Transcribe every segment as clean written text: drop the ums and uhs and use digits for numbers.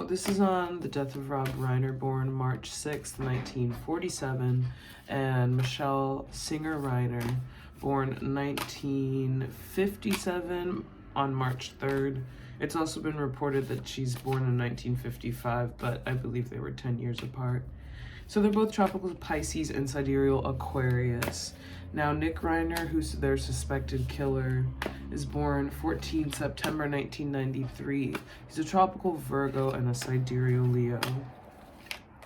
this is on the death of Rob Reiner, born March 6th, 1947, and Michele Singer Reiner, born 1957 on March 3rd. It's also been reported that she's born in 1955, but I believe they were 10 years apart. So they're both tropical Pisces and sidereal Aquarius. Now, Nick Reiner, who's their suspected killer, is born 14 September 1993. He's a tropical Virgo and a sidereal Leo.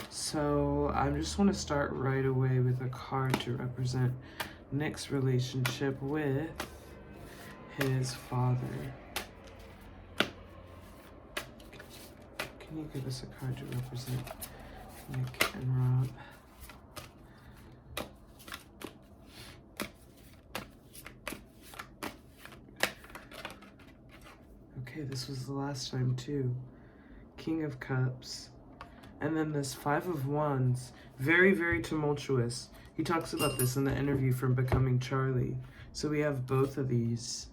So I just want to start right away with a card to represent Nick's relationship with his father. Can you give us a card to represent Nick and Rob? Okay, this was the last time too. King of Cups. And then this Five of Wands. Very, very tumultuous. He talks about this in the interview from Becoming Charlie. So we have both of these.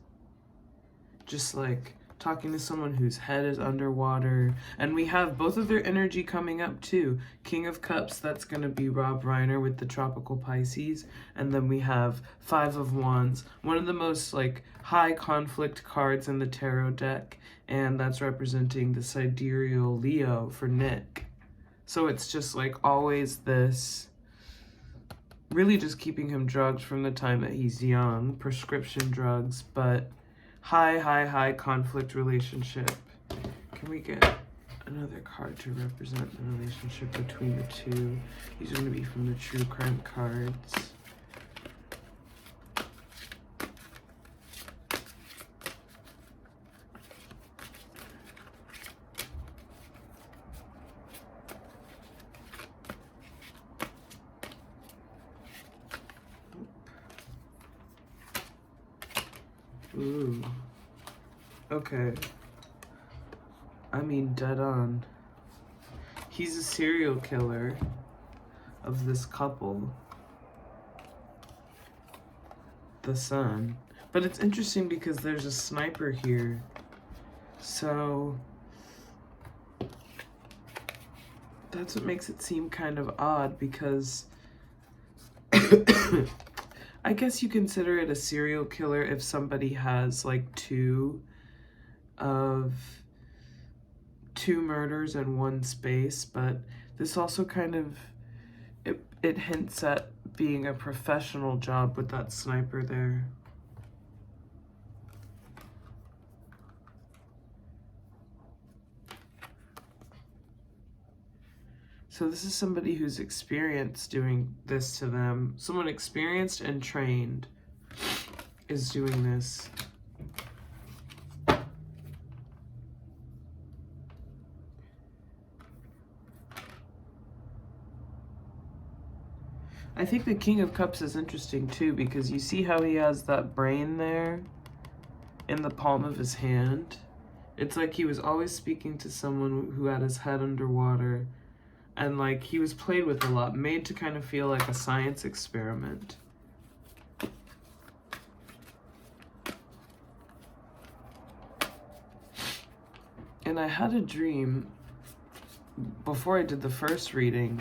Just like talking to someone whose head is underwater. And we have both of their energy coming up too. King of Cups, that's going to be Rob Reiner with the tropical Pisces. And then we have Five of Wands, one of the most like high conflict cards in the tarot deck. And that's representing the sidereal Leo for Nick. So it's just like always this, really just keeping him drugged from the time that he's young, prescription drugs, but high conflict relationship. Can we get another card to represent the relationship between the two? These are going to be from the True Crime cards. Ooh. Okay. I mean, dead on. He's a serial killer of this couple, the son. But it's interesting because there's a sniper here. So that's what makes it seem kind of odd, because I guess you consider it a serial killer if somebody has like two murders in one space, but this also kind of, it hints at being a professional job with that sniper there. So this is somebody who's experienced doing this to them. Someone experienced and trained is doing this. I think the King of Cups is interesting too, because you see how he has that brain there in the palm of his hand. It's like he was always speaking to someone who had his head underwater. And like he was played with a lot, made to kind of feel like a science experiment. And I had a dream before I did the first reading,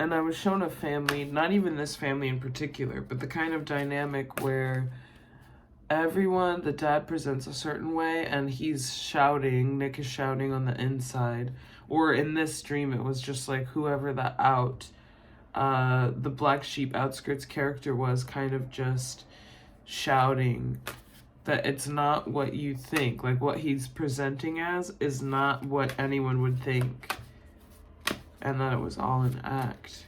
and I was shown a family, not even this family in particular, but the kind of dynamic where everyone, the dad presents a certain way and he's shouting, Nick is shouting on the inside. Or in this dream, it was just like whoever the black sheep outskirts character was kind of just shouting that it's not what you think. Like what he's presenting as is not what anyone would think. And that it was all an act.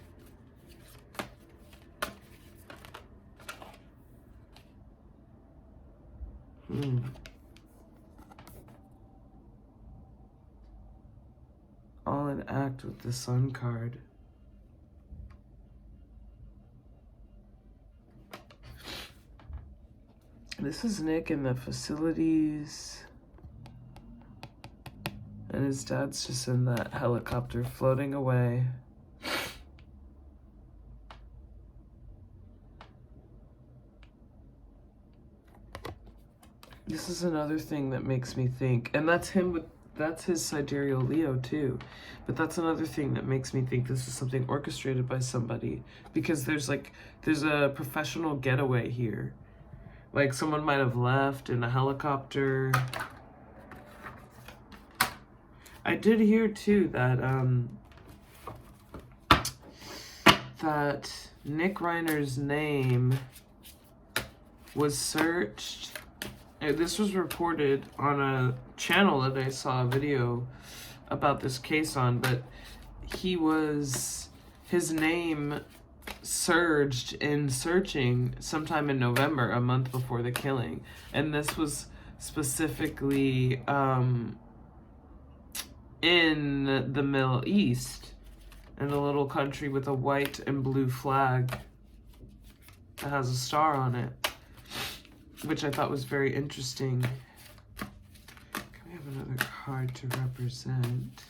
All an act with the Sun card. This is Nick in the facilities. And his dad's just in that helicopter floating away. This is another thing that makes me think, and that's him with that's his sidereal Leo too. But that's another thing that makes me think this is something orchestrated by somebody, because there's a professional getaway here. Like someone might have left in a helicopter. I did hear too that that Nick Reiner's name was searched. This was reported on a channel that I saw a video about this case on, but his name surged in searching sometime in November, a month before the killing. And this was specifically in the Middle East, in a little country with a white and blue flag that has a star on it, which I thought was very interesting. Can we have another card to represent?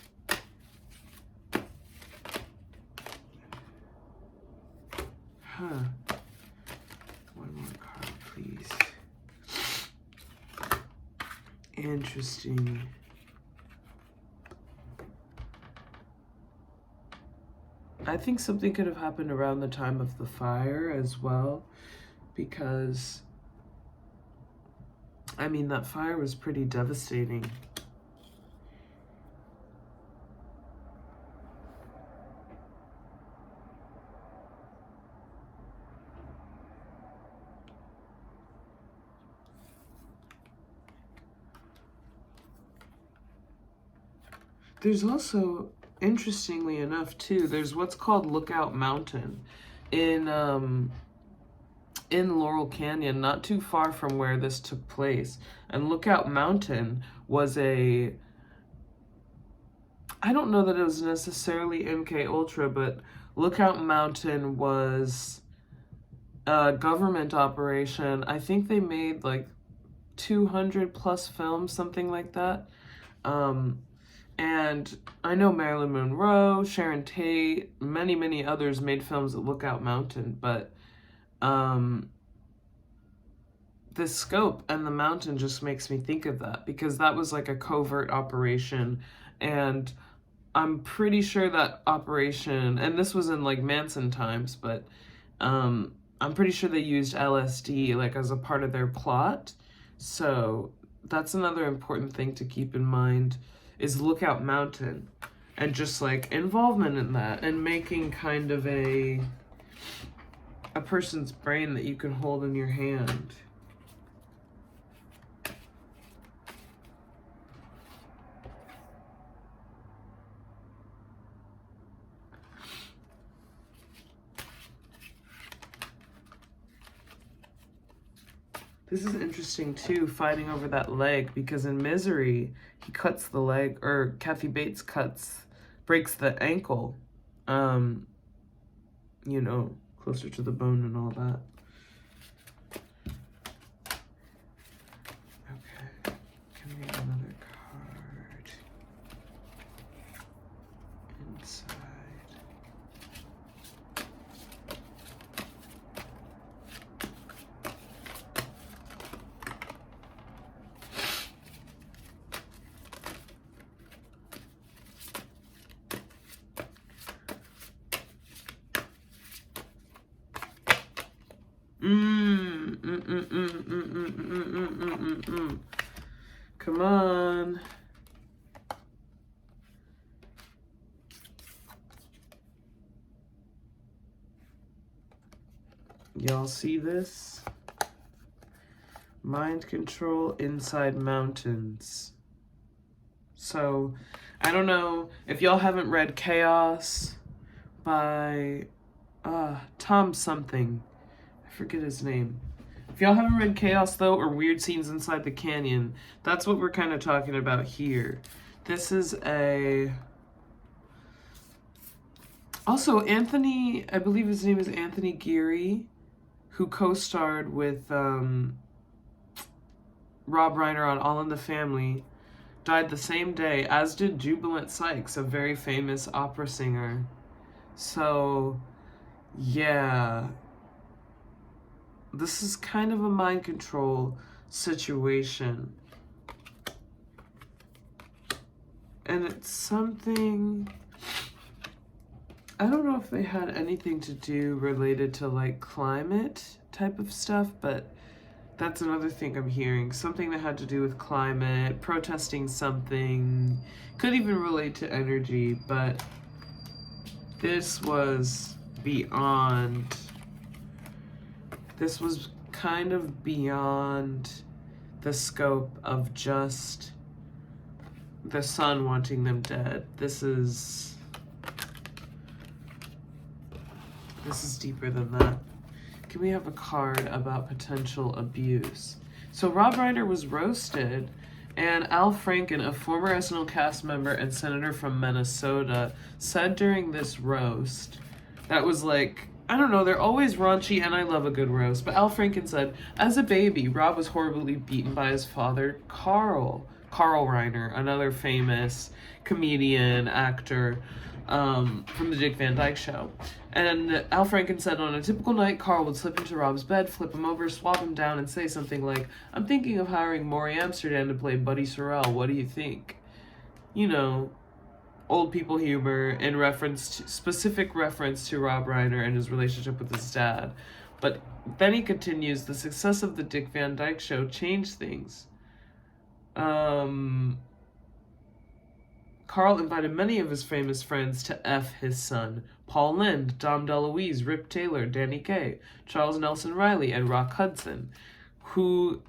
One more card, please. Interesting. I think something could have happened around the time of the fire as well, because, I mean, that fire was pretty devastating. There's also, interestingly enough too, there's what's called Lookout Mountain in Laurel Canyon, not too far from where this took place. And Lookout Mountain was I don't know that it was necessarily MK Ultra, but Lookout Mountain was a government operation. I think they made like 200 plus films, something like that. And I know Marilyn Monroe, Sharon Tate, many, many others made films at Lookout Mountain, but the scope and the mountain just makes me think of that, because that was like a covert operation. And I'm pretty sure that operation, and this was in like Manson times, but I'm pretty sure they used LSD like as a part of their plot. So that's another important thing to keep in mind, is Lookout Mountain and just like involvement in that, and making kind of a person's brain that you can hold in your hand. This is interesting too, fighting over that leg, because in Misery, he cuts the leg, or Kathy Bates breaks the ankle, you know, closer to the bone and all that. Okay, can we have another card? Inside. Come on. Y'all see this? Mind control inside mountains. So, I don't know if y'all haven't read Chaos by Tom something. I forget his name. If y'all haven't read Chaos, though, or Weird Scenes Inside the Canyon, that's what we're kind of talking about here. This is also, Anthony, I believe his name is Anthony Geary, who co-starred with Rob Reiner on All in the Family, died the same day, as did Jubilant Sykes, a very famous opera singer. So, yeah. This is kind of a mind control situation. And it's something, I don't know if they had anything to do related to like climate type of stuff, but that's another thing I'm hearing. Something that had to do with climate, protesting something, could even relate to energy, but this was beyond, this was kind of beyond the scope of just the son wanting them dead. This is deeper than that. Can we have a card about potential abuse? So Rob Reiner was roasted, and Al Franken, a former SNL cast member and senator from Minnesota, said during this roast that was like, I don't know, they're always raunchy and I love a good roast, but Al Franken said, as a baby, Rob was horribly beaten by his father, Carl Reiner, another famous comedian, actor, from the Dick Van Dyke Show. And Al Franken said, on a typical night, Carl would slip into Rob's bed, flip him over, swap him down, and say something like, I'm thinking of hiring Maury Amsterdam to play Buddy Sorrell. What do you think? You know, old people humor in specific reference to Rob Reiner and his relationship with his dad. But then he continues, the success of the Dick Van Dyke Show changed things. Carl invited many of his famous friends to F his son. Paul Lynde, Dom DeLuise, Rip Taylor, Danny Kaye, Charles Nelson Riley, and Rock Hudson, who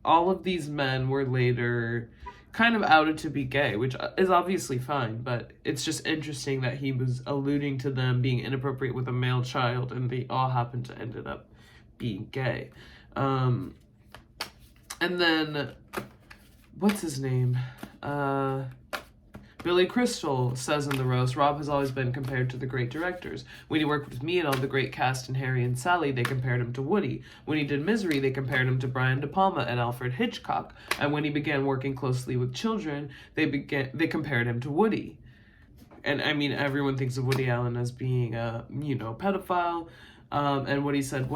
all of these men were later kind of outed to be gay, which is obviously fine, but it's just interesting that he was alluding to them being inappropriate with a male child, and they all happened to ended up being gay. And then, what's his name? Billy Crystal says in the roast, Rob has always been compared to the great directors. When he worked with me and all the great cast in Harry and Sally, they compared him to Woody. When he did Misery, they compared him to Brian De Palma and Alfred Hitchcock. And when he began working closely with children, they compared him to Woody. And I mean, everyone thinks of Woody Allen as being a, pedophile. And what he said,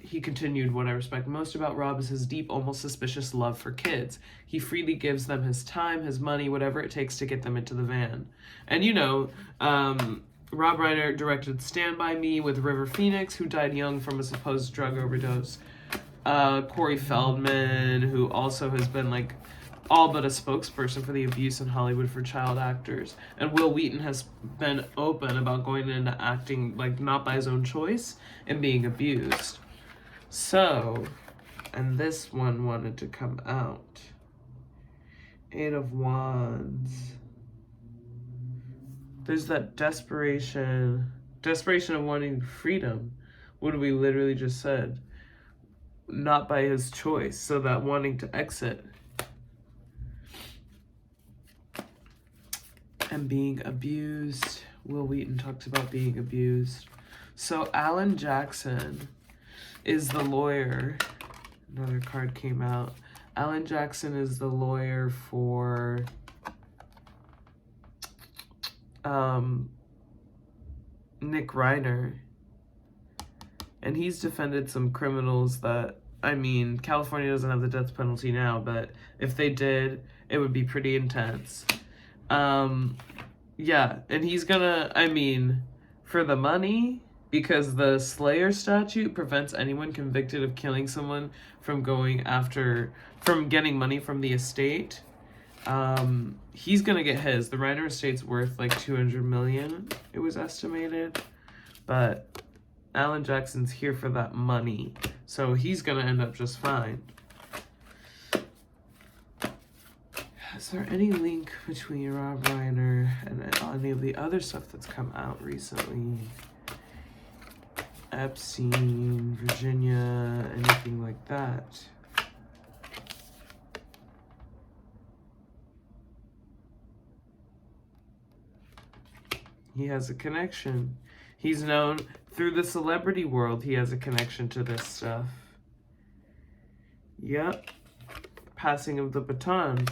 he continued, what I respect most about Rob is his deep, almost suspicious love for kids. He freely gives them his time, his money, whatever it takes to get them into the van. And Rob Reiner directed Stand By Me with River Phoenix, who died young from a supposed drug overdose. Corey Feldman, who also has been all but a spokesperson for the abuse in Hollywood for child actors. And Will Wheaton has been open about going into acting, not by his own choice, and being abused. So, and this one wanted to come out. 8 of Wands. There's that desperation of wanting freedom. What we literally just said. Not by his choice, so that wanting to exit. And being abused. Will Wheaton talks about being abused. So Alan Jackson is the lawyer. Another card came out. Alan Jackson is the lawyer for Nick Reiner. And he's defended some criminals that, California doesn't have the death penalty now, but if they did, it would be pretty intense. Yeah, and he's gonna, for the money, because the Slayer statute prevents anyone convicted of killing someone from getting money from the estate. He's gonna get his. The Reiner estate's worth $200 million, it was estimated, but Alan Jackson's here for that money, so he's gonna end up just fine. Is there any link between Rob Reiner and any of the other stuff that's come out recently? Epstein, Virginia, anything like that? He has a connection. He's known through the celebrity world. He has a connection to this stuff. Yep. Passing of the baton.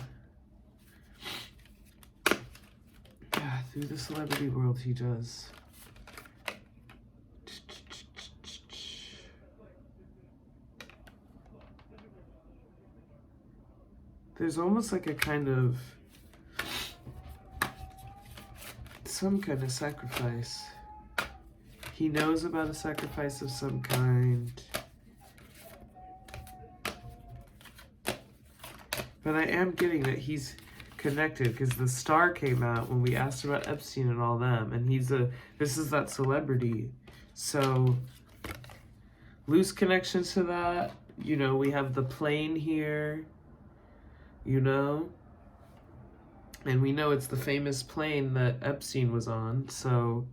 Yeah, through the celebrity world he does. There's almost like a kind of some kind of sacrifice. He knows about a sacrifice of some kind. But I am getting that he's connected, because the star came out when we asked about Epstein and all them, and this is that celebrity. So loose connections to that. You know, we have the plane here, you know, and we know it's the famous plane that Epstein was on. So,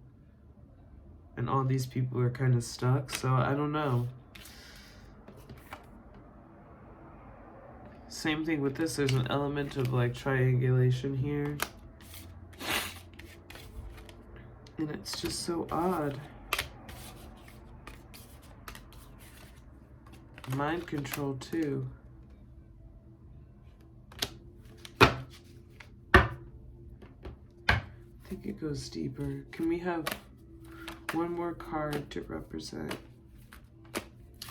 and all these people are kind of stuck. So I don't know. Same thing with this. There's an element of like triangulation here. And it's just so odd. Mind control too. I think it goes deeper. Can we have one more card to represent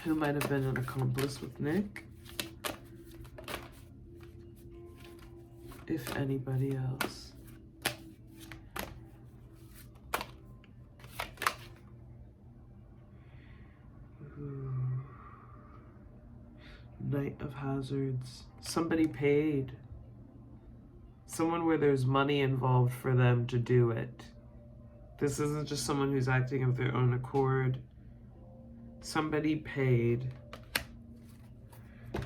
who might have been an accomplice with Nick? If anybody else. Ooh. Knight of Hazards. Somebody paid. Someone where there's money involved for them to do it. This isn't just someone who's acting of their own accord. Somebody paid.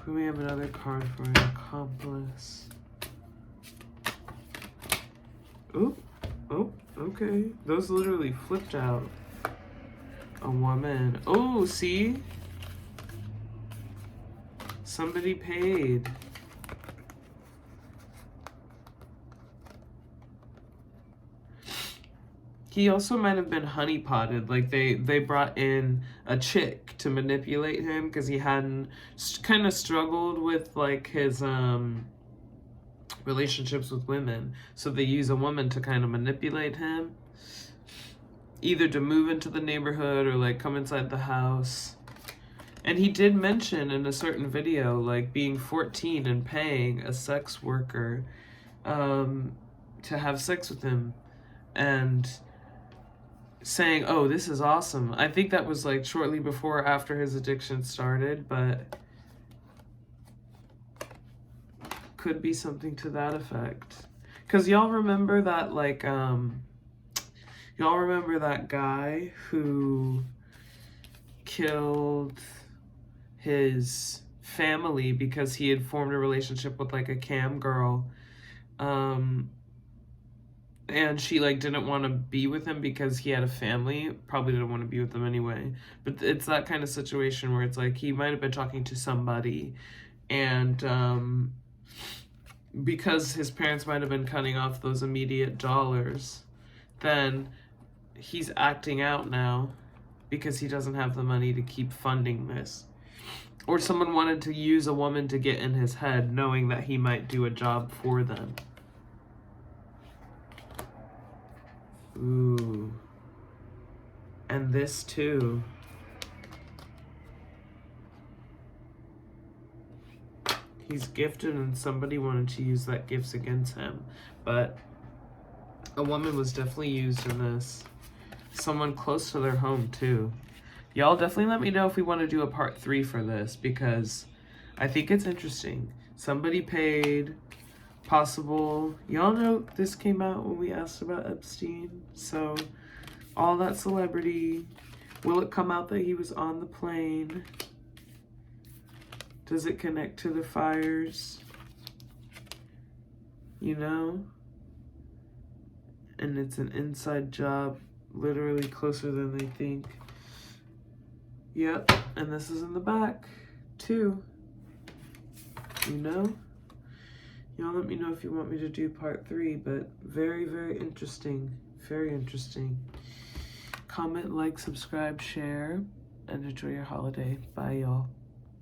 We may have another card for an accomplice. Oh, okay. Those literally flipped out. A woman. Oh, see? Somebody paid. He also might have been honeypotted. Like they brought in a chick to manipulate him because he hadn't kind of struggled with like his relationships with women. So they use a woman to kind of manipulate him, either to move into the neighborhood or like come inside the house. And he did mention in a certain video like being 14 and paying a sex worker to have sex with him and saying, oh, this is awesome. I think that was like shortly before or after his addiction started, but could be something to that effect. Because y'all remember that, like, y'all remember that guy who killed his family because he had formed a relationship with, like, a cam girl. And she, like, didn't want to be with him because he had a family. Probably didn't want to be with him anyway. But it's that kind of situation where it's like he might have been talking to somebody, and because his parents might have been cutting off those immediate dollars, then he's acting out now because he doesn't have the money to keep funding this. Or someone wanted to use a woman to get in his head, knowing that he might do a job for them. Ooh. And this too. He's gifted and somebody wanted to use that gifts against him. But a woman was definitely used in this. Someone close to their home too. Y'all definitely let me know if we want to do a part 3 for this, because I think it's interesting. Somebody paid. Possible. Y'all know this came out when we asked about Epstein. So all that celebrity. Will it come out that he was on the plane? Does it connect to the fires? You know? And it's an inside job, literally closer than they think. Yep, and this is in the back, too. You know? Y'all let me know if you want me to do part 3, but very, very interesting. Very interesting. Comment, like, subscribe, share, and enjoy your holiday. Bye, y'all.